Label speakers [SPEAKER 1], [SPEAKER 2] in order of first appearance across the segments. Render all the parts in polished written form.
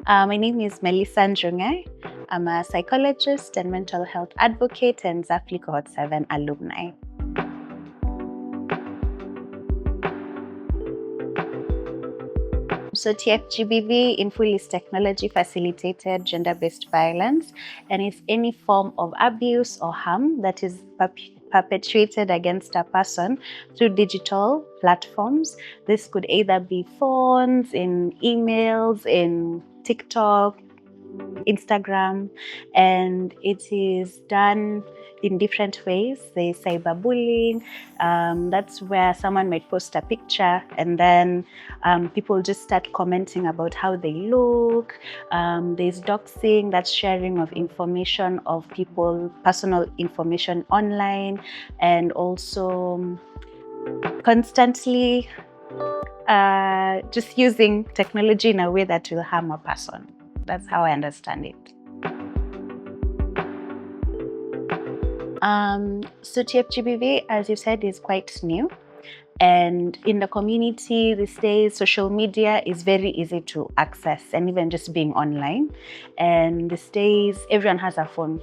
[SPEAKER 1] My name is Melissa Njung'e. I'm a psychologist and mental health advocate and Zafli Cohort 7 alumni. So TFGBV in full is technology facilitated gender-based violence, and it's any form of abuse or harm that is perpetrated against a person through digital platforms. This could either be phones, in emails, in TikTok, Instagram, and it is done in different ways. There's cyberbullying. That's where someone might post a picture and then people just start commenting about how they look. There's doxing, that's sharing of information of people, personal information online, and also constantly just using technology in a way that will harm a person. That's how I understand it. So TFGBV, as you said, is quite new. And in the community these days, social media is very easy to access, and even just being online. And these days, everyone has a phone.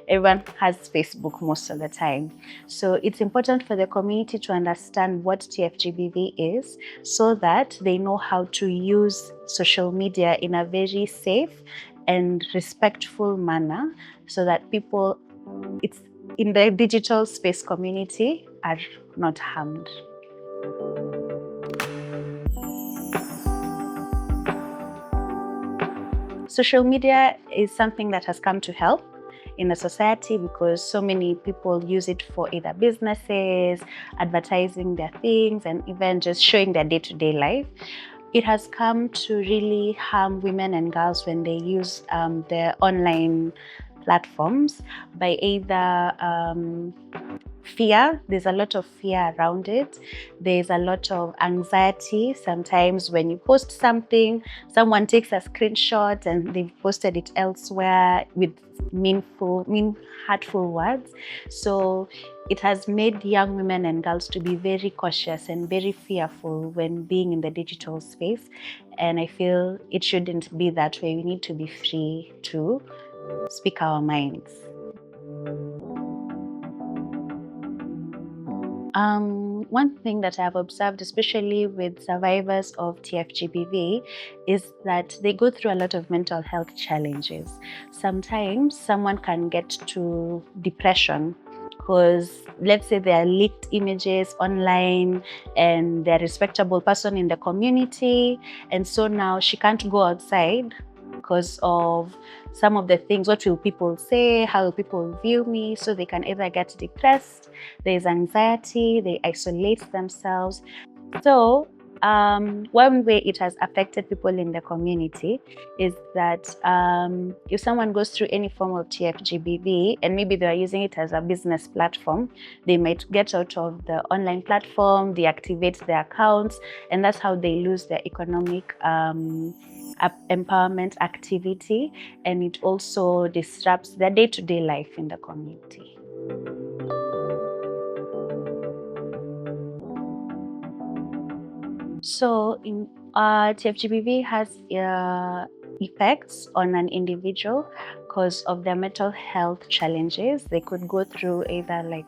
[SPEAKER 1] Everyone has Facebook most of the time. So it's important for the community to understand what TFGBV is so that they know how to use social media in a very safe and respectful manner so that people in the digital space community are not harmed. Social media is something that has come to help in a society because so many people use it for either businesses, advertising their things, and even just showing their day-to-day life. It has come to really harm women and girls when they use their online platforms by either fear. There's a lot of fear around it. There's a lot of anxiety. Sometimes when you post something, someone takes a screenshot and they've posted it elsewhere with mean, hurtful words. So it has made young women and girls to be very cautious and very fearful when being in the digital space. And I feel it shouldn't be that way. We need to be free to speak our minds. One thing that I've observed, especially with survivors of TFGBV, is that they go through a lot of mental health challenges. Sometimes someone can get to depression because, let's say, there are leaked images online and they're a respectable person in the community, and so now she can't go outside because of some of the things. What will people say? How will people view me? So they can either get depressed, there's anxiety, they isolate themselves. So one way it has affected people in the community is that if someone goes through any form of TFGBV and maybe they're using it as a business platform, they might get out of the online platform, deactivate their accounts, and that's how they lose their economic empowerment activity, and it also disrupts their day-to-day life in the community. So TFGBV has effects on an individual because of their mental health challenges. They could go through either like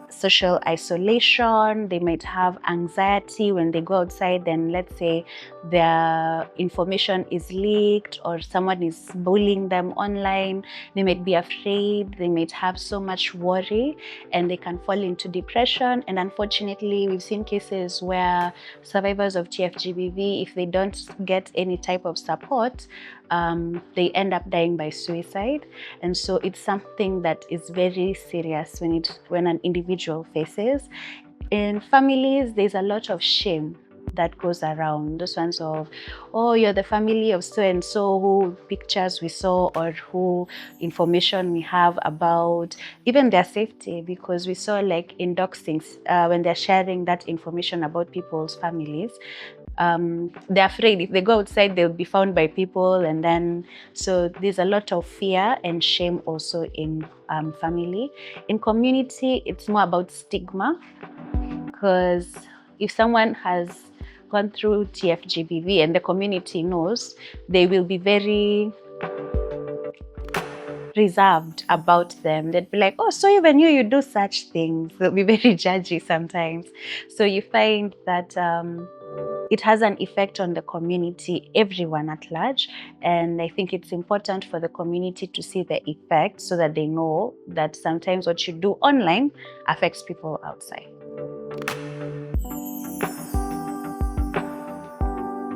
[SPEAKER 1] social isolation, they might have anxiety when they go outside, then let's say their information is leaked or someone is bullying them online. They might be afraid, they might have so much worry, and they can fall into depression. And unfortunately, we've seen cases where survivors of TFGBV, if they don't get any type of support, they end up dying by suicide. And so it's something that is very serious when an individual faces. In families, there's a lot of shame that goes around. Those ones of, oh, you're the family of so and so, who pictures we saw or who information we have about even their safety, because we saw like in doxing, when they're sharing that information about people's families, they're afraid if they go outside they'll be found by people, and then so there's a lot of fear and shame also in family. In community, it's more about stigma, because if someone has gone through TFGBV and the community knows, they will be very reserved about them. They'd be like, oh, so even you do such things. They'll be very judgy sometimes. So you find that it has an effect on the community, everyone at large. And I think it's important for the community to see the effect so that they know that sometimes what you do online affects people outside.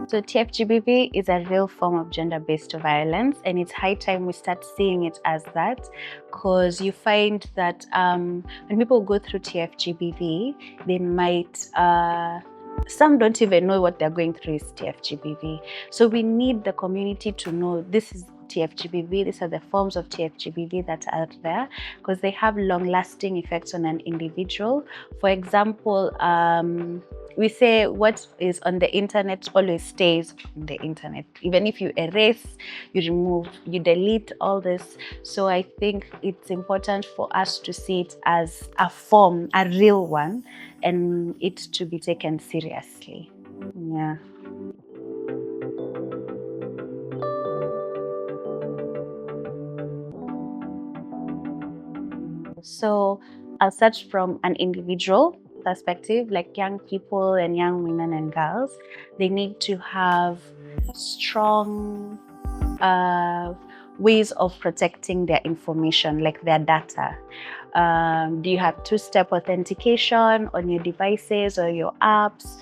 [SPEAKER 1] So TFGBV is a real form of gender-based violence, and it's high time we start seeing it as that, because you find that when people go through TFGBV, they might some don't even know what they're going through is TFGBV. So we need the community to know this is TFGBV, these are the forms of TFGBV that are there, because they have long-lasting effects on an individual. For example, we say what is on the internet always stays on the internet. Even if you erase, you remove, you delete all this. So I think it's important for us to see it as a form, a real one, and it to be taken seriously. Yeah. So I'll start from an individual perspective, like young people and young women and girls. They need to have strong ways of protecting their information, like their data. Do you have two-step authentication on your devices or your apps?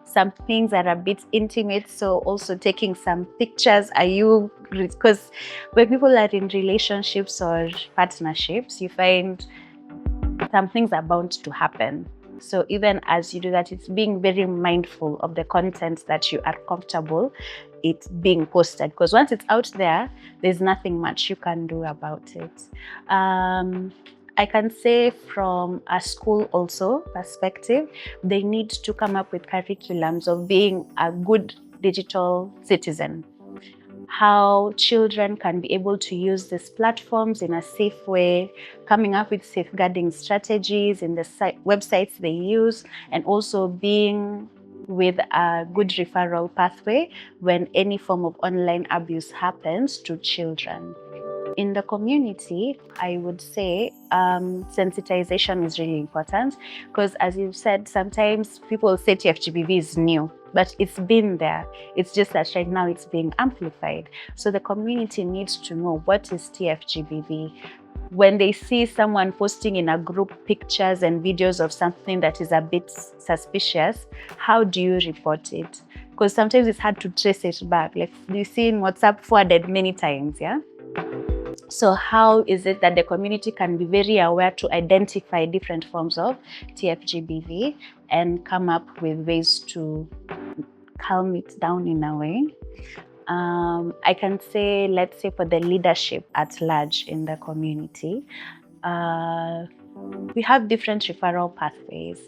[SPEAKER 1] Some things that are a bit intimate, so also taking some pictures. Are you, because when people are in relationships or partnerships, you find some things are bound to happen. So even as you do that, it's being very mindful of the content that you are comfortable it being posted, because once it's out there, there's nothing much you can do about it. I can say from a school also perspective, they need to come up with curriculums of being a good digital citizen. How children can be able to use these platforms in a safe way, coming up with safeguarding strategies in the websites they use, and also being with a good referral pathway when any form of online abuse happens to children. In the community, I would say sensitization is really important, because as you've said, sometimes people say TFGBV is new, but it's been there. It's just that right now it's being amplified. So the community needs to know what is TFGBV. When they see someone posting in a group pictures and videos of something that is a bit suspicious, how do you report it? Because sometimes it's hard to trace it back. Like you see in WhatsApp forwarded many times, yeah? So how is it that the community can be very aware to identify different forms of TFGBV and come up with ways to calm it down in a way? I can say, let's say for the leadership at large in the community, we have different referral pathways.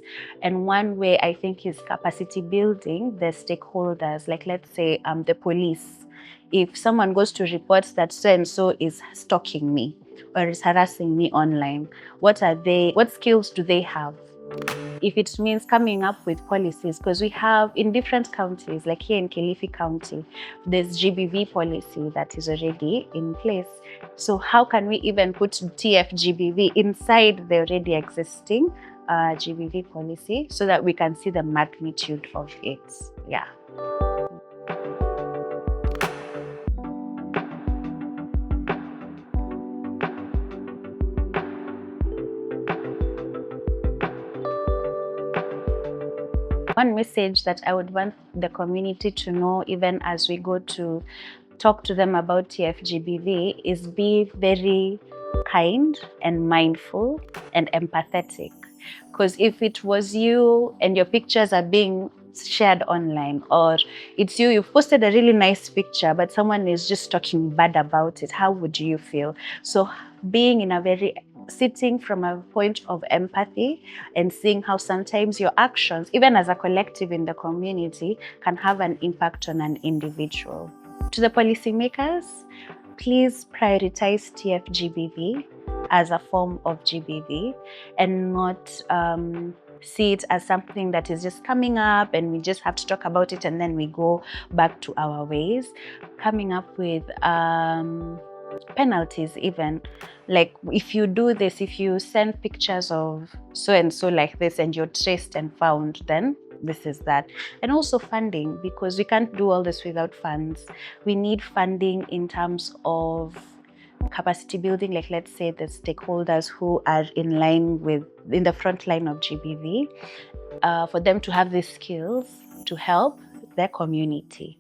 [SPEAKER 1] And one way I think is capacity building the stakeholders, like let's say the police. If someone goes to report that so-and-so is stalking me or is harassing me online, what skills do they have? If it means coming up with policies, because we have in different counties, like here in Kilifi County, there's GBV policy that is already in place. So how can we even put TFGBV inside the already existing GBV policy so that we can see the magnitude of it? Yeah. One message that I would want the community to know, even as we go to talk to them about TFGBV, is be very kind and mindful and empathetic. Because if it was you and your pictures are being shared online, or it's you've posted a really nice picture, but someone is just talking bad about it, how would you feel? So being in a sitting from a point of empathy and seeing how sometimes your actions, even as a collective in the community, can have an impact on an individual. To the policymakers, please prioritize TFGBV as a form of GBV and not see it as something that is just coming up and we just have to talk about it and then we go back to our ways. Coming up with penalties even, like if you do this, if you send pictures of so and so like this and you're traced and found, then this is that. And also funding, because we can't do all this without funds. We need funding in terms of capacity building, like let's say the stakeholders who are in the front line of GBV, for them to have these skills to help their community.